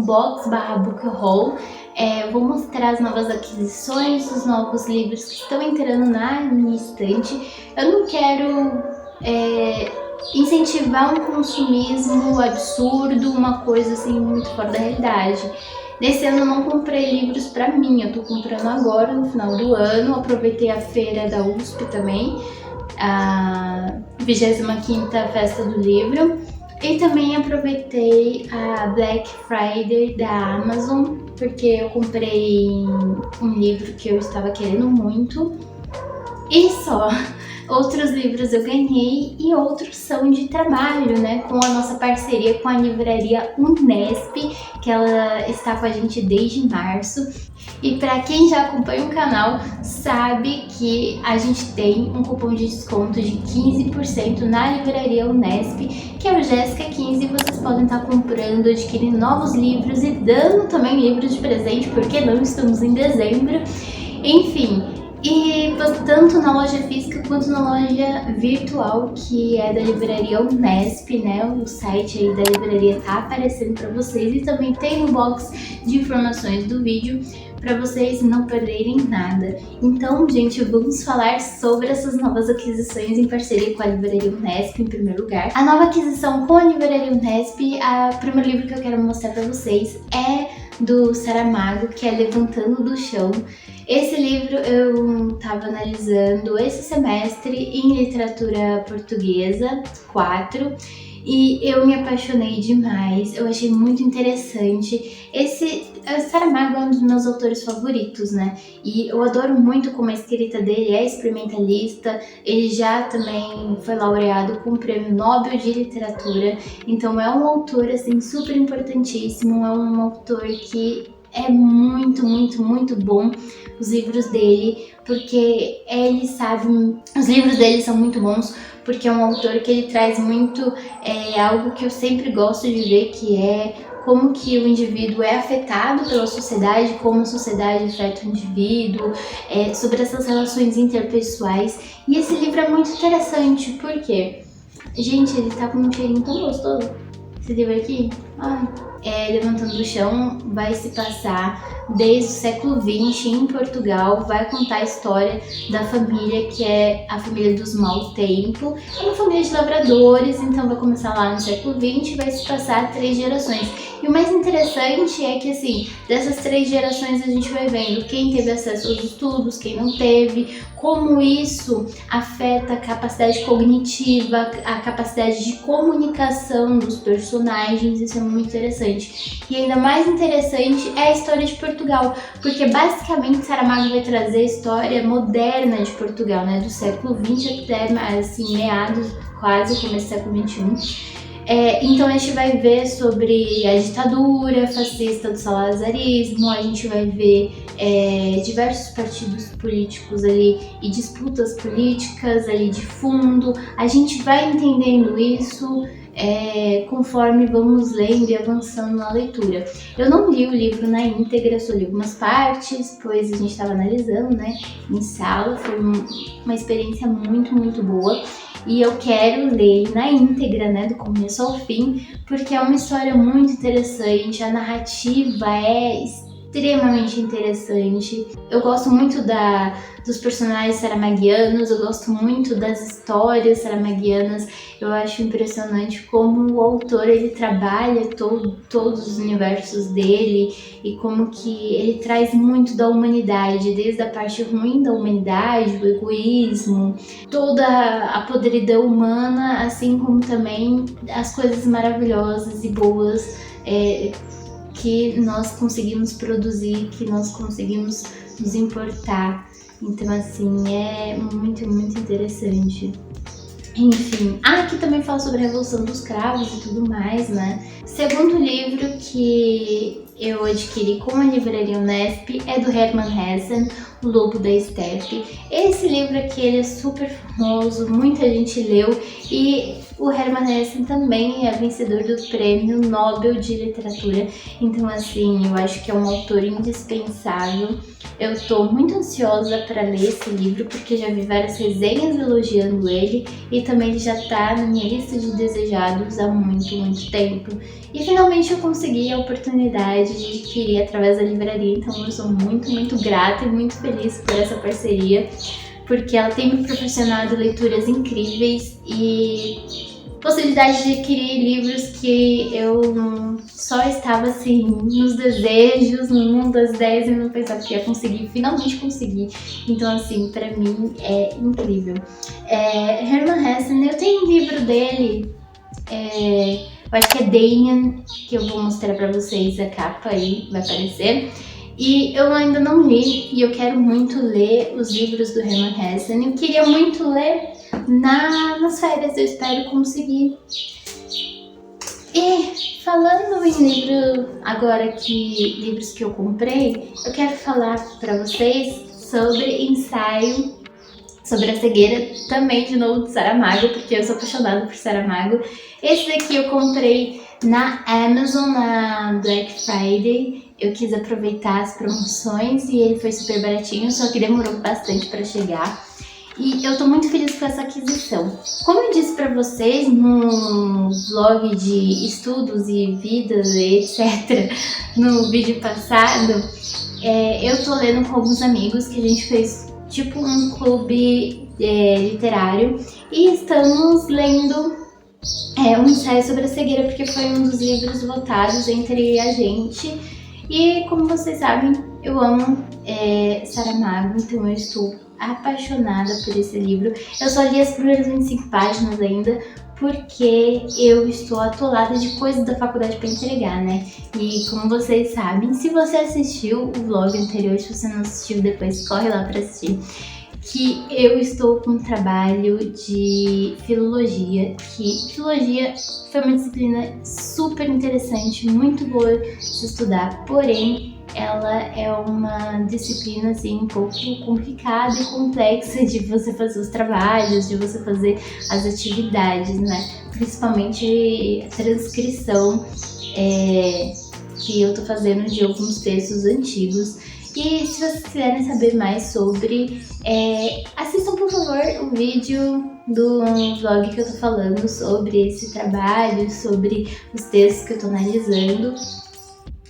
box/book haul. Vou mostrar as novas aquisições, os novos livros que estão entrando na minha estante. Eu não quero incentivar um consumismo absurdo, uma coisa assim muito fora da realidade. Nesse ano eu não comprei livros pra mim, eu tô comprando agora no final do ano. Aproveitei a feira da USP também, a 25ª Festa do Livro, e também aproveitei a Black Friday da Amazon, porque eu comprei um livro que eu estava querendo muito e só. Outros livros eu ganhei e outros são de trabalho, né? Com a nossa parceria com a livraria Unesp, que ela está com a gente desde março. E para quem já acompanha o canal, sabe que a gente tem um cupom de desconto de 15% na livraria Unesp, que é o Jéssica15. Vocês podem estar comprando, adquirindo novos livros e dando também livros de presente, porque não estamos em dezembro. Enfim, e tanto na loja física quanto na loja virtual, que é da livraria Unesp, né? O site aí da livraria tá aparecendo para vocês, e também tem no box de informações do vídeo para vocês não perderem nada. Então, gente, vamos falar sobre essas novas aquisições em parceria com a livraria Unesp em primeiro lugar. A nova aquisição com a livraria Unesp, o primeiro livro que eu quero mostrar para vocês é do Saramago, que é Levantando do Chão. Esse livro eu estava analisando esse semestre em literatura portuguesa 4 e eu me apaixonei demais, eu achei muito interessante. Saramago é um dos meus autores favoritos, né? E eu adoro muito como a escrita dele é experimentalista. Ele já também foi laureado com o Prêmio Nobel de Literatura, então é um autor assim super importantíssimo, é um autor que é muito, muito, muito bom os livros dele, porque ele sabe, os livros dele são muito bons, porque é um autor que ele traz muito algo que eu sempre gosto de ver, que é como que o indivíduo é afetado pela sociedade, como a sociedade afeta o indivíduo, sobre essas relações interpessoais. E esse livro é muito interessante, porque, gente, ele tá com um cheirinho tão gostoso. Esse livro aqui, Levantando do Chão, vai se passar desde o século XX em Portugal, vai contar a história da família, que é a família dos Mau Tempo. É uma família de lavradores, então vai começar lá no século XX e vai se passar 3 gerações. E o mais interessante é que, assim, dessas 3 gerações a gente vai vendo quem teve acesso aos estudos, quem não teve, como isso afeta a capacidade cognitiva, a capacidade de comunicação dos personagens. Isso é muito interessante. E ainda mais interessante é a história de Portugal, porque basicamente Saramago vai trazer a história moderna de Portugal, né, do século XX até, assim, meados, quase, começo do século XXI. Então a gente vai ver sobre a ditadura fascista do salazarismo, a gente vai ver diversos partidos políticos ali e disputas políticas ali de fundo. A gente vai entendendo isso conforme vamos lendo e avançando na leitura. Eu não li o livro na íntegra, só li algumas partes, pois a gente estava analisando, né, em sala. Foi uma experiência muito, muito boa. E eu quero ler na íntegra, né, do começo ao fim, porque é uma história muito interessante, a narrativa é extremamente interessante. Eu gosto muito dos personagens saramaguianos, eu gosto muito das histórias saramaguianas. Eu acho impressionante como o autor ele trabalha todos os universos dele e como que ele traz muito da humanidade, desde a parte ruim da humanidade, o egoísmo, toda a podridão humana, assim como também as coisas maravilhosas e boas que nós conseguimos produzir, que nós conseguimos nos importar. Então, assim, é muito, muito interessante. Enfim, aqui também fala sobre a Revolução dos Cravos e tudo mais, né? Segundo livro que eu adquiri com a livraria Unesp é do Hermann Hesse, O Lobo da Estepe. Esse livro aqui ele é super famoso, muita gente leu e o Hermann Hesse também é vencedor do Prêmio Nobel de Literatura, então assim, eu acho que é um autor indispensável. Eu tô muito ansiosa para ler esse livro, porque já vi várias resenhas elogiando ele, e também ele já tá na minha lista de desejados há muito tempo. E finalmente eu consegui a oportunidade de adquirir através da livraria, então eu sou muito grata e muito feliz por essa parceria, porque ela tem me proporcionado leituras incríveis e possibilidade de adquirir livros que eu só estava assim nos desejos, no mundo das ideias, e não pensava que ia conseguir, finalmente consegui. Então assim, pra mim é incrível. Hermann Hesse, eu tenho um livro dele, eu acho que é Damien, que eu vou mostrar pra vocês, a capa aí vai aparecer. E eu ainda não li, e eu quero muito ler os livros do Hermann Hesse. Eu queria muito ler nas férias, eu espero conseguir. E falando em livros que eu comprei, eu quero falar para vocês sobre ensaio sobre a cegueira, também de novo de Saramago, porque eu sou apaixonada por Saramago. Esse daqui eu comprei na Amazon, na Black Friday. Eu quis aproveitar as promoções e ele foi super baratinho, só que demorou bastante para chegar. E eu tô muito feliz com essa aquisição. Como eu disse para vocês no vlog de estudos e vidas e etc, no vídeo passado, eu tô lendo com alguns amigos, que a gente fez tipo um clube literário, e estamos lendo um ensaio sobre a cegueira, porque foi um dos livros votados entre a gente. E como vocês sabem, eu amo Saramago, então eu estou apaixonada por esse livro. Eu só li as primeiras 25 páginas ainda, porque eu estou atolada de coisas da faculdade para entregar, né? E como vocês sabem, se você assistiu o vlog anterior, se você não assistiu, depois corre lá para assistir, que eu estou com um trabalho de filologia, que filologia foi uma disciplina super interessante, muito boa de estudar, porém ela é uma disciplina assim um pouco complicada e complexa de você fazer os trabalhos, de você fazer as atividades, né? Principalmente a transcrição que eu tô fazendo de alguns textos antigos. E se vocês quiserem saber mais sobre, assistam por favor o vídeo do vlog que eu tô falando sobre esse trabalho, sobre os textos que eu tô analisando.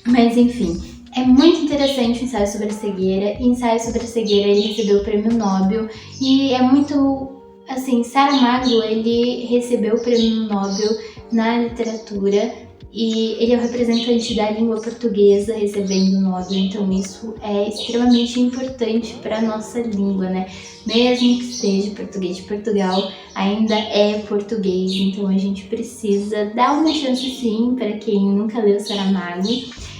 Mas enfim, é muito interessante o ensaio sobre a cegueira. Ensaio sobre a cegueira, ele recebeu o prêmio Nobel e é muito, assim, Saramago, ele recebeu o prêmio Nobel na literatura e ele é o representante da língua portuguesa recebendo o Nobel, então isso é extremamente importante para a nossa língua, né? Mesmo que seja português de Portugal, ainda é português, então a gente precisa dar uma chance sim para quem nunca leu Saramago.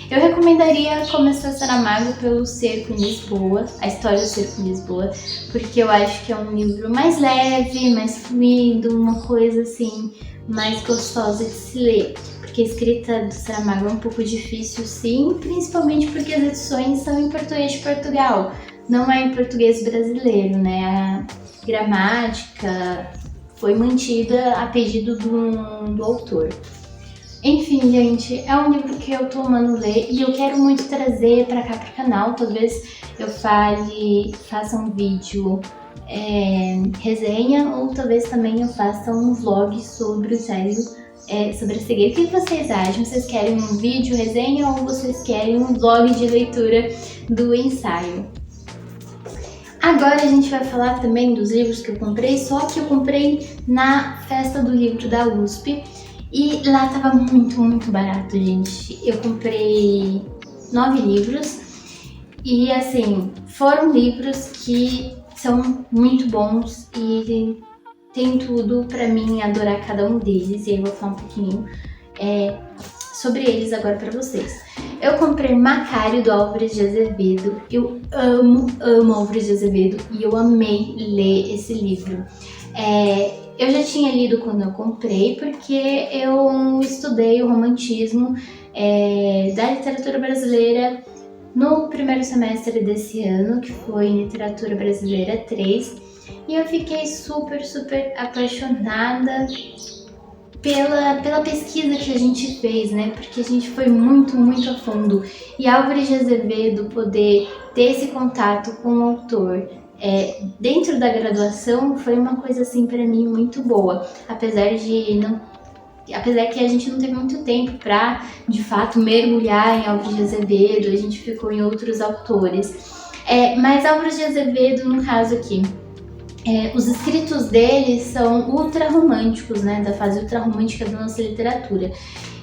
Eu recomendaria começar Saramago pelo Cerco em Lisboa, a história do Cerco em Lisboa, porque eu acho que é um livro mais leve, mais fluido, uma coisa assim, mais gostosa de se ler. Porque a escrita do Saramago é um pouco difícil, sim, principalmente porque as edições são em português de Portugal, não é em português brasileiro, né? A gramática foi mantida a pedido do autor. Enfim, gente, é um livro que eu tô amando ler e eu quero muito trazer pra cá pro canal. Talvez eu faça um vídeo resenha, ou talvez também eu faça um vlog sobre o ensaio sobre a cegueira. O que vocês acham? Vocês querem um vídeo resenha ou vocês querem um vlog de leitura do ensaio? Agora a gente vai falar também dos livros que eu comprei, só que eu comprei na festa do livro da USP. E lá tava muito barato, gente. Eu comprei 9 livros e, assim, foram livros que são muito bons e tem tudo pra mim adorar cada um deles. E aí eu vou falar um pouquinho sobre eles agora pra vocês. Eu comprei Macário, do Álvares de Azevedo. Eu amo Álvares de Azevedo e eu amei ler esse livro. Eu já tinha lido quando eu comprei, porque eu estudei o romantismo da literatura brasileira no primeiro semestre desse ano, que foi em Literatura Brasileira 3, e eu fiquei super apaixonada pela pesquisa que a gente fez, né? Porque a gente foi muito, muito a fundo. E Álvares de Azevedo poder ter esse contato com o autor dentro da graduação foi uma coisa assim para mim muito boa, apesar que a gente não teve muito tempo para, de fato, mergulhar em Álvares de Azevedo, a gente ficou em outros autores. Mas Álvares de Azevedo, no caso aqui, os escritos dele são ultra-românticos, né, da fase ultra-romântica da nossa literatura.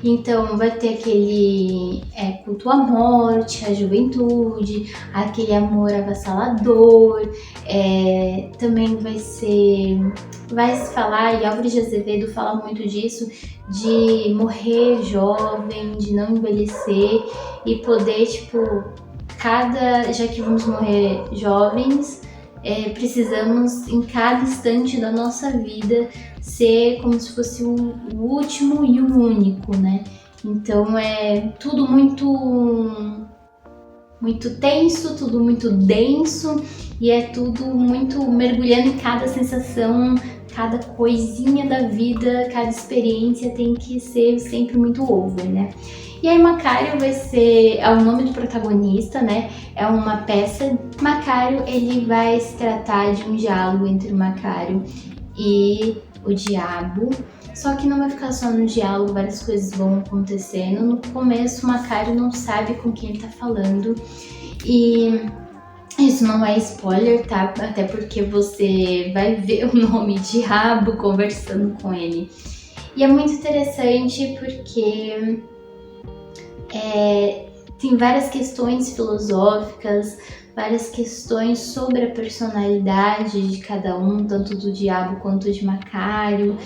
Então vai ter aquele culto à morte, à juventude, aquele amor avassalador, também vai se falar, e Álvares de Azevedo fala muito disso, de morrer jovem, de não envelhecer e poder, já que vamos morrer jovens, precisamos em cada instante da nossa vida ser como se fosse o último e o único, né? Então é tudo muito tenso, tudo muito denso e é tudo muito mergulhando em cada sensação, cada coisinha da vida, cada experiência tem que ser sempre muito over, né? E aí Macário é o nome do protagonista, né? É uma peça. Macário, ele vai se tratar de um diálogo entre Macário e o diabo. Só que não vai ficar só no diálogo, várias coisas vão acontecendo. No começo, Macário não sabe com quem ele tá falando. E isso não é spoiler, tá? Até porque você vai ver o nome Diabo conversando com ele. E é muito interessante porque tem várias questões filosóficas, várias questões sobre a personalidade de cada um, tanto do diabo quanto de Macário.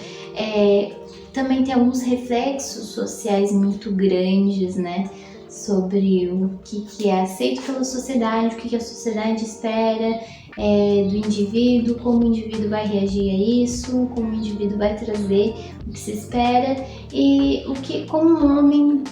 Também tem alguns reflexos sociais muito grandes, né? Sobre o que é aceito pela sociedade, o que a sociedade espera do indivíduo, como o indivíduo vai reagir a isso, como o indivíduo vai trazer o que se espera e como um homem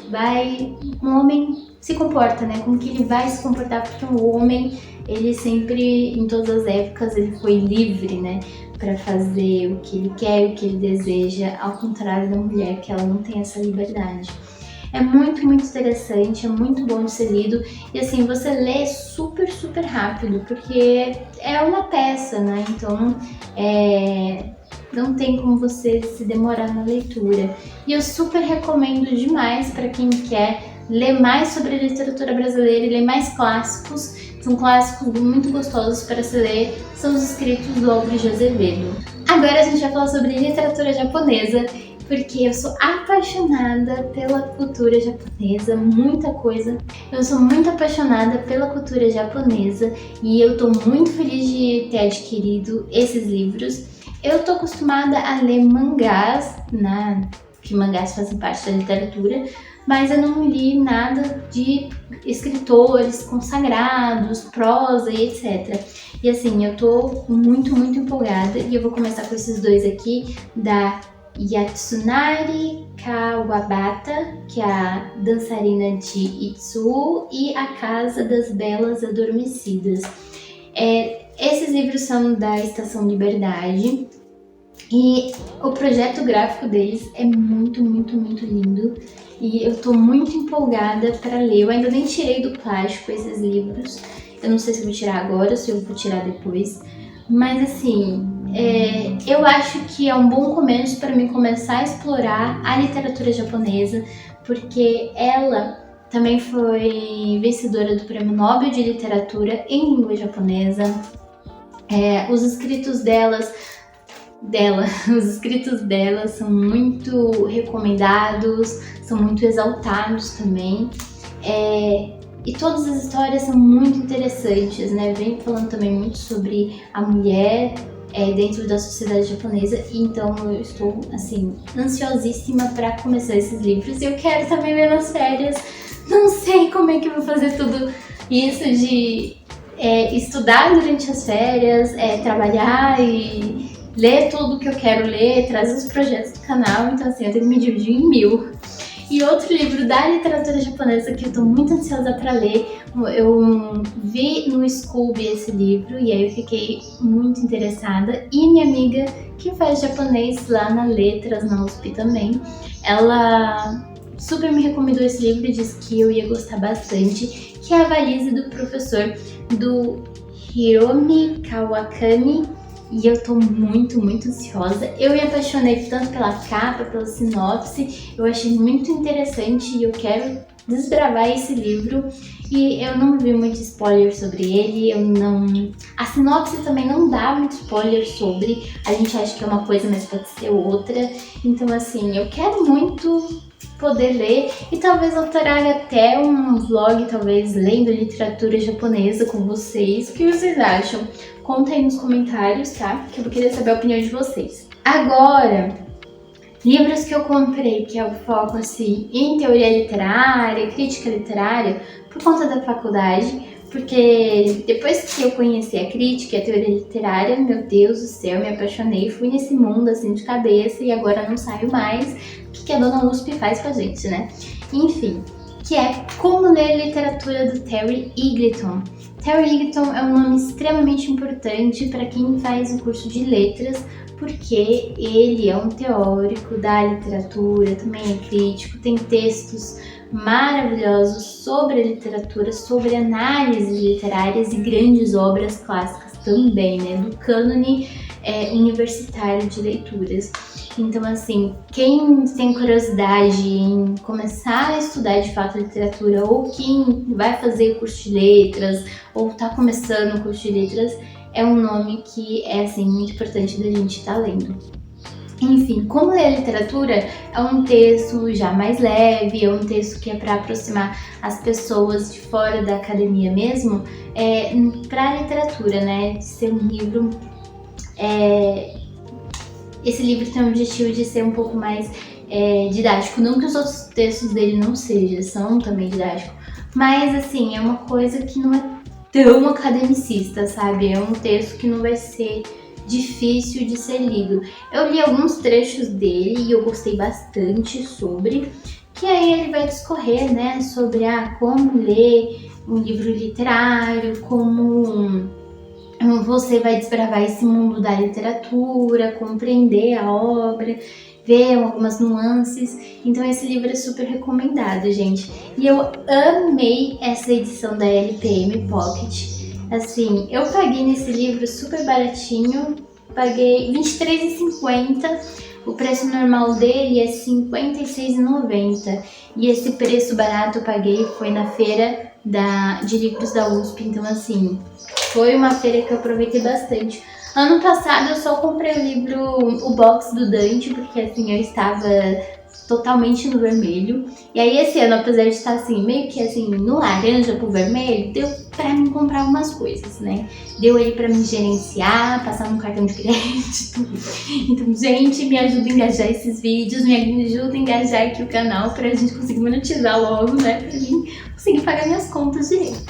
se comporta, né? Como que ele vai se comportar, porque o homem, ele sempre, em todas as épocas, ele foi livre, né? Para fazer o que ele quer, o que ele deseja, ao contrário da mulher, que ela não tem essa liberdade. É muito, muito interessante, é muito bom de ser lido e assim, você lê super, super rápido, porque é uma peça, né? Então, não tem como você se demorar na leitura. E eu super recomendo demais para quem quer ler mais sobre a literatura brasileira e ler mais clássicos. São clássicos muito gostosos para se ler, são os escritos do Álvares de Azevedo. Agora a gente vai falar sobre literatura japonesa, porque eu sou apaixonada pela cultura japonesa, muita coisa. Eu sou muito apaixonada pela cultura japonesa e eu tô muito feliz de ter adquirido esses livros. Eu tô acostumada a ler mangás, que mangás fazem parte da literatura, mas eu não li nada de escritores consagrados, prosa e etc. E assim, eu tô muito, muito empolgada e eu vou começar com esses dois aqui, da Yatsunari Kawabata, que é a dançarina de Itsuo, e A Casa das Belas Adormecidas. Esses livros são da Estação Liberdade e o projeto gráfico deles é muito, muito, muito lindo e eu tô muito empolgada para ler. Eu ainda nem tirei do plástico esses livros, eu não sei se eu vou tirar agora ou se eu vou tirar depois, mas assim, eu acho que é um bom começo para mim começar a explorar a literatura japonesa, porque ela também foi vencedora do Prêmio Nobel de Literatura em língua japonesa. Os escritos dela são muito recomendados, são muito exaltados também. E todas as histórias são muito interessantes, né? Vem falando também muito sobre a mulher dentro da sociedade japonesa, e então eu estou, assim, ansiosíssima para começar esses livros. E eu quero também ler nas férias. Não sei como é que eu vou fazer tudo isso de estudar durante as férias, trabalhar e ler tudo que eu quero ler, trazer os projetos do canal. Então, assim, eu tenho que me dividir em 1000. E outro livro da literatura japonesa que eu tô muito ansiosa para ler, eu vi no Scooby esse livro e aí eu fiquei muito interessada. E minha amiga que faz japonês lá na Letras, na USP também, ela super me recomendou esse livro e disse que eu ia gostar bastante, que é A Valise do Professor, do Hiromi Kawakami. E eu tô muito ansiosa. Eu me apaixonei tanto pela capa, pela sinopse, eu achei muito interessante e eu quero desbravar esse livro. E eu não vi muito spoiler sobre ele, a sinopse também não dá muito spoiler sobre, a gente acha que é uma coisa, mas pode ser outra. Então assim, eu quero muito poder ler e talvez eu traga até um vlog, talvez lendo literatura japonesa com vocês. O que vocês acham? Conta aí nos comentários, tá? Que eu vou querer saber a opinião de vocês. Agora, livros que eu comprei, que é o foco assim em teoria literária, crítica literária, por conta da faculdade, porque depois que eu conheci a crítica e a teoria literária, meu Deus do céu, me apaixonei, fui nesse mundo assim de cabeça e agora não saio mais. O que a dona USP faz com a gente, né? Enfim, que é Como Ler Literatura do Terry Eagleton. Terry Eagleton é um nome extremamente importante para quem faz o curso de letras, porque ele é um teórico da literatura, também é crítico, tem textos maravilhosos sobre a literatura, sobre análises literárias e grandes obras clássicas também, né, do cânone universitário de leituras. Então, assim, quem tem curiosidade em começar a estudar de fato literatura, ou quem vai fazer o curso de letras, ou está começando o curso de letras, é um nome que é, assim, muito importante da gente estar lendo. Enfim, Como Ler Literatura é um texto já mais leve, é um texto que é para aproximar as pessoas de fora da academia mesmo, para a literatura, né? De ser um livro... Esse livro tem o objetivo de ser um pouco mais didático, não que os outros textos dele não sejam, são também didáticos, mas assim, é uma coisa que não é tão academicista, sabe? É um texto que não vai ser difícil de ser lido. Eu li alguns trechos dele e eu gostei bastante sobre, que aí ele vai discorrer, né, sobre como ler um livro literário, como você vai desbravar esse mundo da literatura, compreender a obra, ver algumas nuances. Então esse livro é super recomendado, gente. E eu amei essa edição da LPM Pocket. Assim, eu paguei nesse livro super baratinho, paguei R$23,50. O preço normal dele é R$56,90. E esse preço barato eu paguei foi na feira de livros da USP. Então assim, foi uma feira que eu aproveitei bastante. Ano passado eu só comprei o livro, o box do Dante, porque assim, eu estava totalmente no vermelho. E aí esse ano, apesar de estar assim, meio que assim, no laranja pro vermelho, deu pra mim comprar algumas coisas, né? Deu aí pra me gerenciar, passar no cartão de crédito. Então, gente, me ajuda a engajar esses vídeos, me ajuda a engajar aqui o canal pra gente conseguir monetizar logo, né? Pra mim conseguir pagar minhas contas direito.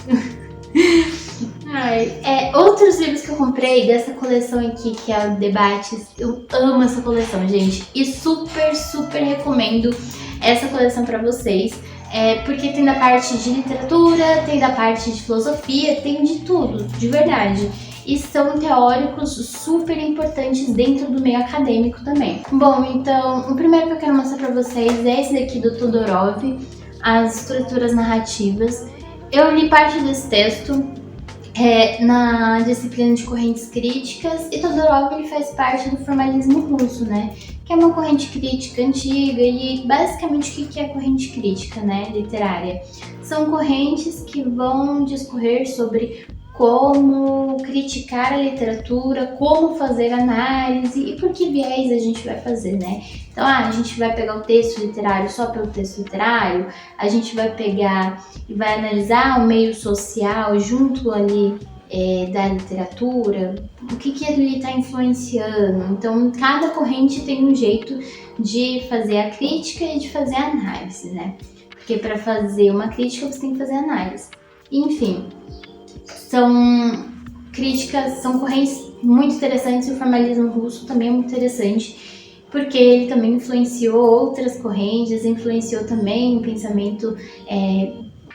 Outros livros que eu comprei dessa coleção aqui, que é o Debates, eu amo essa coleção, gente, e super recomendo essa coleção pra vocês, porque tem da parte de literatura, tem da parte de filosofia, tem de tudo, de verdade. E são teóricos super importantes dentro do meio acadêmico também. Bom, então, o primeiro que eu quero mostrar pra vocês é esse daqui do Todorov, As Estruturas Narrativas. Eu li parte desse texto na disciplina de correntes críticas, e Todorov ele faz parte do formalismo russo, né? Que é uma corrente crítica antiga. E basicamente o que é corrente crítica, né? Literária. São correntes que vão discorrer sobre como criticar a literatura, como fazer análise e por que viés a gente vai fazer, né? Então, a gente vai pegar o texto literário só pelo texto literário, a gente vai pegar e vai analisar o meio social junto ali da literatura, o que ele está influenciando. Então, cada corrente tem um jeito de fazer a crítica e de fazer a análise, né? Porque para fazer uma crítica você tem que fazer análise. Enfim, são críticas, são correntes muito interessantes, e o formalismo russo também é muito interessante. porque ele também influenciou outras correntes, influenciou também o pensamento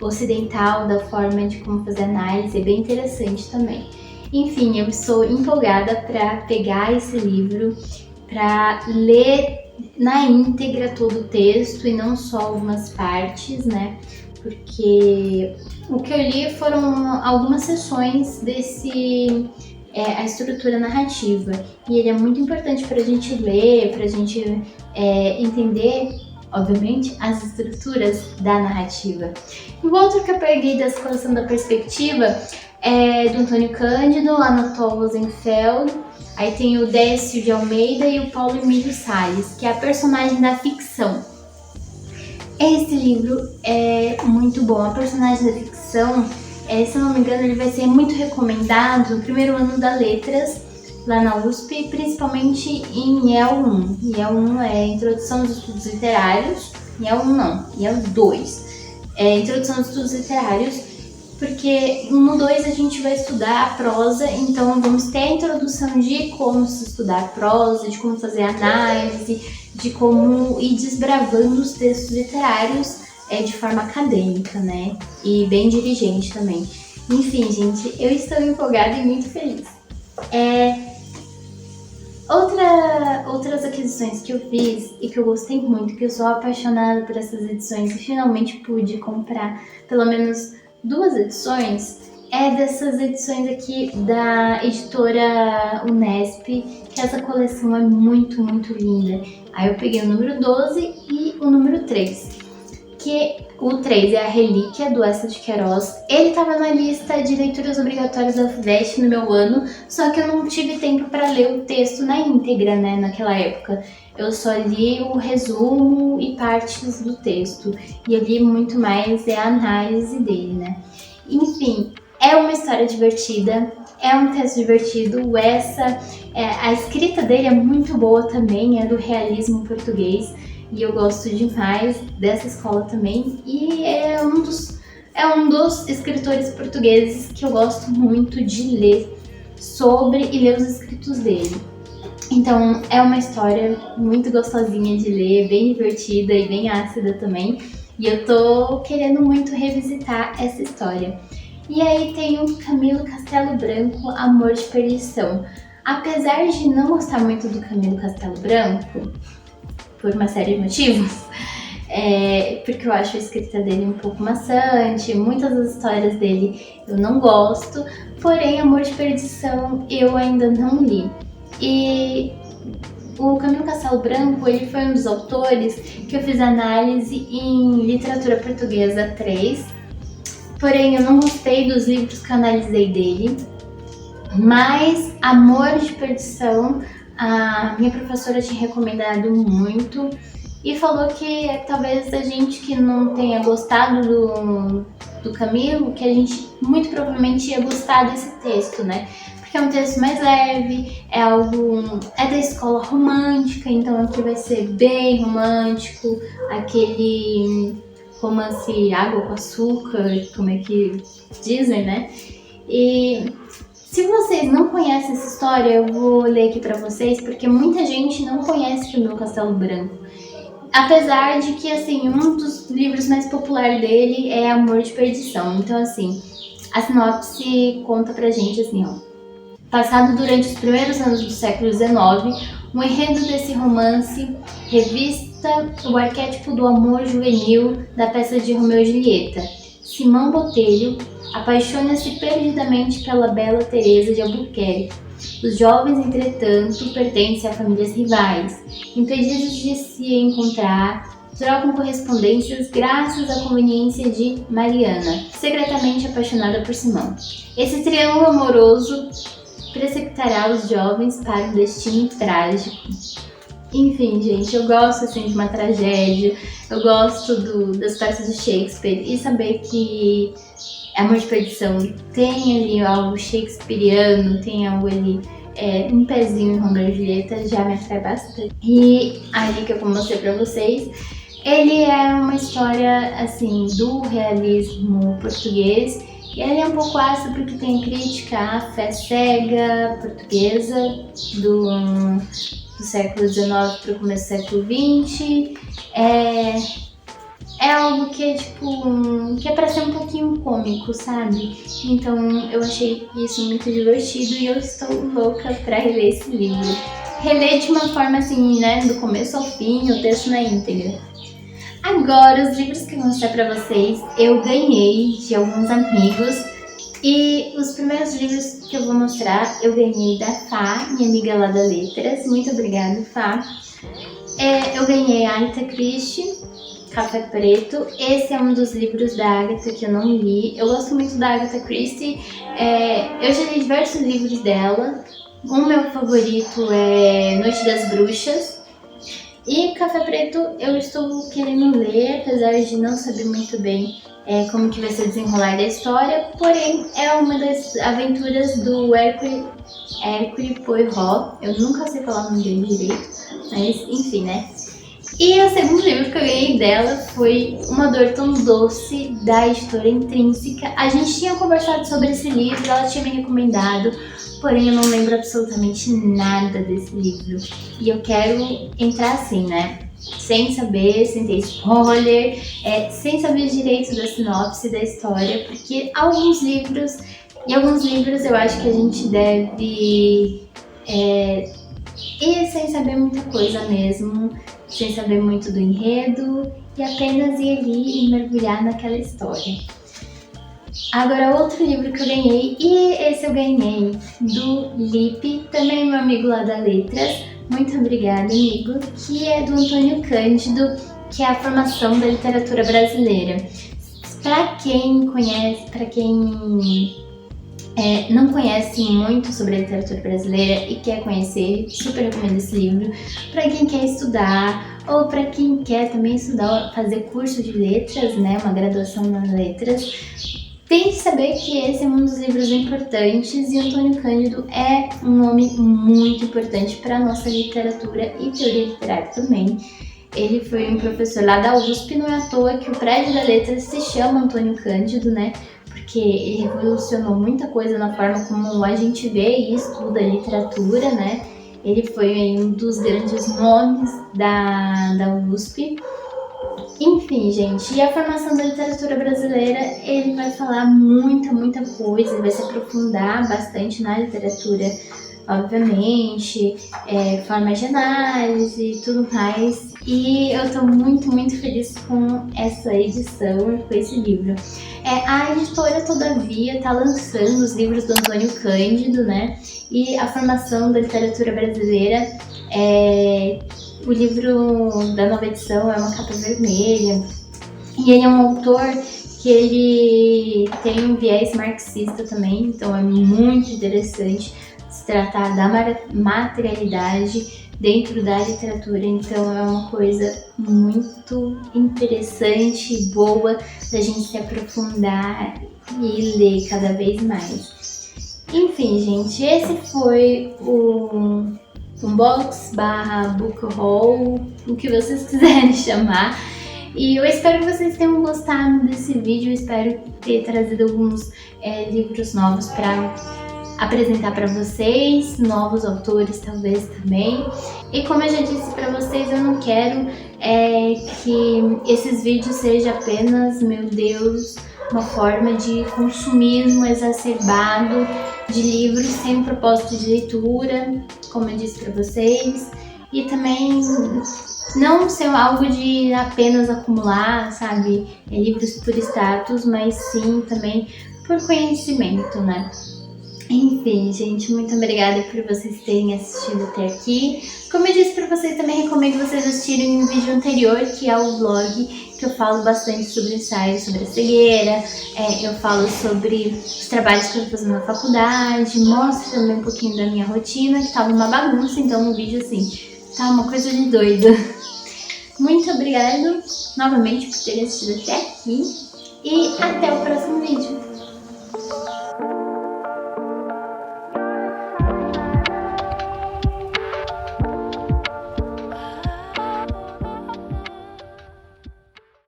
ocidental, da forma de como fazer análise, é bem interessante também. Enfim, eu estou empolgada para pegar esse livro, para ler na íntegra todo o texto e não só algumas partes, né? Porque o que eu li foram algumas seções desse a estrutura narrativa, e ele é muito importante para a gente ler, para a gente entender, obviamente, as estruturas da narrativa. E o outro que eu peguei da Escalação da Perspectiva é do Antônio Cândido, Anatol Rosenfeld. Aí tem o Décio de Almeida e o Paulo Emílio Salles, que é a personagem da ficção. Esse livro é muito bom. A personagem da ficção, se eu não me engano, ele vai ser muito recomendado no primeiro ano da Letras, lá na USP, principalmente em IEL 1. IEL 1 é Introdução aos Estudos Literários, IEL 1 não, IEL 2 é Introdução aos Estudos Literários, porque no 2 a gente vai estudar a prosa, então vamos ter a introdução de como se estudar a prosa, de como fazer análise, de como ir desbravando os textos literários de forma acadêmica, né? E bem dirigente também. Enfim, gente, eu estou empolgada e muito feliz. Outras aquisições que eu fiz e que eu gostei muito, que eu sou apaixonada por essas edições e finalmente pude comprar pelo menos 2 edições, é dessas edições aqui da editora Unesp, que essa coleção é muito, muito linda. Aí eu peguei o número 12 e o número 3, que o 3 é a Relíquia, do Eça de Queiroz. Ele estava na lista de leituras obrigatórias da FUVEST no meu ano, só que eu não tive tempo para ler o texto na íntegra, né, naquela época. Eu só li o resumo e partes do texto, e eu li muito mais a análise dele, né. Enfim, é uma história divertida, é um texto divertido. O Eça, a escrita dele é muito boa também, é do realismo português, e eu gosto demais dessa escola também, e é um dos escritores portugueses que eu gosto muito de ler sobre e ler os escritos dele. Então é uma história muito gostosinha de ler, bem divertida e bem ácida também, e eu tô querendo muito revisitar essa história. E aí tem o Camilo Castelo Branco, Amor de Perdição. Apesar de não gostar muito do Camilo Castelo Branco, por uma série de motivos, porque eu acho a escrita dele um pouco maçante, muitas das histórias dele eu não gosto, porém Amor de Perdição eu ainda não li. E o Camilo Castelo Branco, ele foi um dos autores que eu fiz análise em Literatura Portuguesa 3, porém eu não gostei dos livros que eu analisei dele, mas Amor de Perdição, a minha professora tinha recomendado muito e falou que talvez a gente que não tenha gostado do Camilo, que a gente muito provavelmente ia gostar desse texto, né? Porque é um texto mais leve, é da escola romântica, então aqui vai ser bem romântico, aquele romance água com açúcar, como é que dizem, né? E se vocês não conhecem essa história, eu vou ler aqui pra vocês, porque muita gente não conhece Camilo Castelo Branco. Apesar de que, assim, um dos livros mais populares dele é Amor de Perdição. Então, assim, a sinopse conta pra gente, assim, ó. Passado durante os primeiros anos do século XIX, o enredo desse romance revista o arquétipo do amor juvenil da peça de Romeu e Julieta. Simão Botelho apaixona-se perdidamente pela bela Teresa de Albuquerque. Os jovens, entretanto, pertencem a famílias rivais. Impedidos de se encontrar, trocam correspondências graças à conveniência de Mariana, secretamente apaixonada por Simão. Esse triângulo amoroso precipitará os jovens para um destino trágico. Enfim, gente, eu gosto assim de uma tragédia, eu gosto das peças de Shakespeare, e saber que Amor de Perdição tem ali algo shakespeariano, tem algo ali, um pezinho em Romeu e Julieta, já me atrai bastante. E ali que eu mostrei pra vocês, ele é uma história assim do realismo português, e ele é um pouco ácido porque tem crítica à fé cega portuguesa do século XIX para o começo do século XX. É algo que é tipo, que é pra ser um pouquinho cômico, sabe? Então eu achei isso muito divertido e eu estou louca pra reler esse livro. Reler de uma forma assim, né, do começo ao fim, o texto na íntegra. Agora, os livros que eu vou mostrar pra vocês, eu ganhei de alguns amigos. E os primeiros livros que eu vou mostrar, eu ganhei da Fá, minha amiga lá da Letras. Muito obrigada, Fá. Eu ganhei a Agatha Christie, Café Preto. Esse é um dos livros da Agatha que eu não li. Eu gosto muito da Agatha Christie. Eu já li diversos livros dela. O meu favorito é Noite das Bruxas. E Café Preto eu estou querendo ler, apesar de não saber muito bem como que vai ser o desenrolar da história. Porém, é uma das aventuras do Hercule Poirot. Eu nunca sei falar o nome dele direito, mas enfim, né? E o segundo livro que eu ganhei dela foi Uma Dor Tão Doce, da editora Intrínseca. A gente tinha conversado sobre esse livro, ela tinha me recomendado, porém eu não lembro absolutamente nada desse livro. E eu quero entrar assim, né? Sem saber, sem ter spoiler, sem saber direito da sinopse da história, porque alguns livros eu acho que a gente deve ir sem saber muita coisa mesmo, sem saber muito do enredo e apenas ir ali e mergulhar naquela história. Agora, outro livro que eu ganhei, e esse eu ganhei do Lipe, também meu amigo lá da Letras, muito obrigada, amigo, que é do Antônio Cândido, que é a formação da literatura brasileira. Para quem conhece, para quem não conhece muito sobre a literatura brasileira e quer conhecer, super recomendo esse livro. Para quem quer estudar ou para quem quer também estudar, fazer curso de letras, né, uma graduação nas letras, tem que saber que esse é um dos livros importantes e Antônio Cândido é um nome muito importante para a nossa literatura e teoria literária também. Ele foi um professor lá da USP, não é à toa que o prédio da Letras se chama Antônio Cândido, né? Porque ele revolucionou muita coisa na forma como a gente vê e estuda a literatura, né? Ele foi um dos grandes nomes da USP. Enfim, gente, e a formação da literatura brasileira, ele vai falar muita coisa, ele vai se aprofundar bastante na literatura, obviamente, formas de análise e tudo mais. E eu tô muito feliz com essa edição, com esse livro. A editora, todavia, tá lançando os livros do Antônio Cândido, né? E a formação da literatura brasileira, o livro da nova edição é uma capa vermelha. E ele é um autor que ele tem um viés marxista também, então é muito interessante se tratar da materialidade dentro da literatura, então é uma coisa muito interessante e boa da gente se aprofundar e ler cada vez mais. Enfim, gente, esse foi o unbox / book haul, o que vocês quiserem chamar. E eu espero que vocês tenham gostado desse vídeo, eu espero ter trazido alguns livros novos para apresentar para vocês, novos autores talvez também. E como eu já disse para vocês, eu não quero que esses vídeos sejam apenas, meu Deus, uma forma de consumismo exacerbado de livros sem propósito de leitura, como eu disse para vocês, e também não ser algo de apenas acumular, sabe, livros por status, mas sim também por conhecimento, né? Enfim, gente, muito obrigada por vocês terem assistido até aqui. Como eu disse pra vocês, também recomendo vocês assistirem um vídeo anterior, que é o vlog, que eu falo bastante sobre ensaios, sobre a cegueira, eu falo sobre os trabalhos que eu vou fazer na faculdade, mostro também um pouquinho da minha rotina, que tava uma bagunça, então o vídeo, assim, tá uma coisa de doido. Muito obrigada novamente por terem assistido até aqui e até o próximo vídeo.